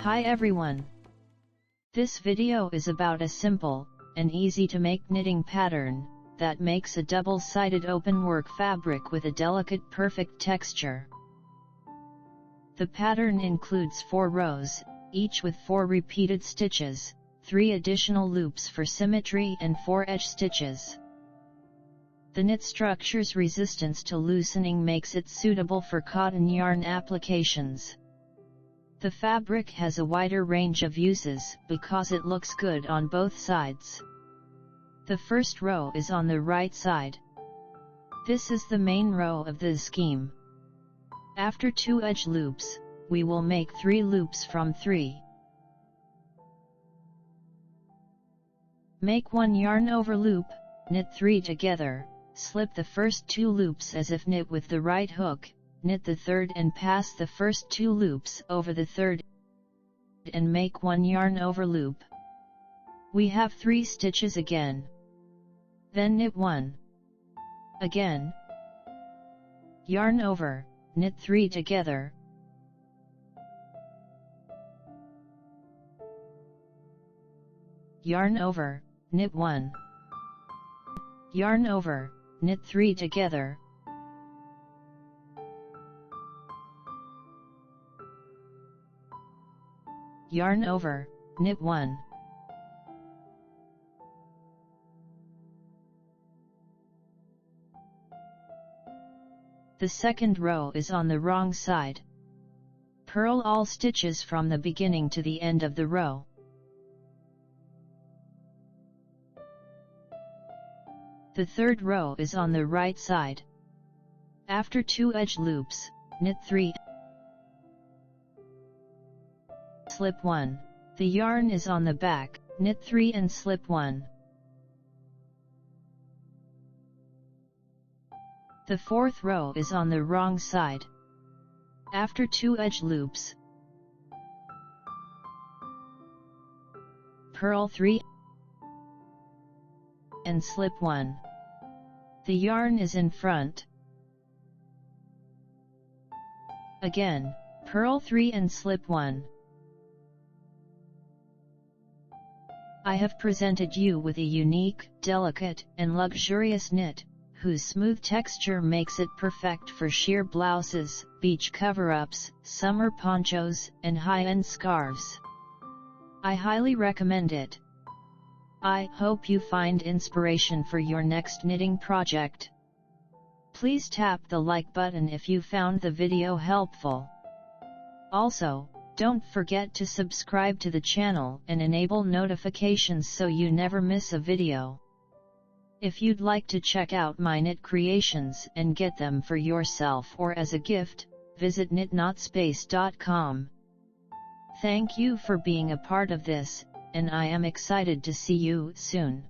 Hi everyone! This video is about a simple and easy to make knitting pattern that makes a double-sided openwork fabric with a delicate perfect texture. The pattern includes 4 rows, each with 4 repeated stitches, 3 additional loops for symmetry and 4 edge stitches. The knit structure's resistance to loosening makes it suitable for cotton yarn applications. The fabric has a wider range of uses because it looks good on both sides. The first row is on the right side. This is the main row of the scheme. After 2 edge loops, we will make 3 loops from 3. Make 1 yarn over loop, knit 3 together, slip the first 2 loops as if knit with the right hook, knit the third and pass the first 2 loops over the third and make 1 yarn over loop. We have 3 stitches again. Then knit 1. Again. Yarn over, knit 3 together. Yarn over, knit 1. Yarn over, knit 3 together. Yarn over, knit 1. The second row is on the wrong side. Purl all stitches from the beginning to the end of the row. The third row is on the right side. After 2 edge loops, knit 3. Slip 1. The yarn is on the back, knit 3 and slip 1. The fourth row is on the wrong side. After 2 edge loops, purl 3 and slip 1. The yarn is in front. Again, purl 3 and slip 1. I have presented you with a unique, delicate, and luxurious knit, whose smooth texture makes it perfect for sheer blouses, beach cover-ups, summer ponchos, and high-end scarves. I highly recommend it. I hope you find inspiration for your next knitting project. Please tap the like button if you found the video helpful. Also, don't forget to subscribe to the channel and enable notifications so you never miss a video. If you'd like to check out my knit creations and get them for yourself or as a gift, visit knitnotspace.com. Thank you for being a part of this, and I am excited to see you soon.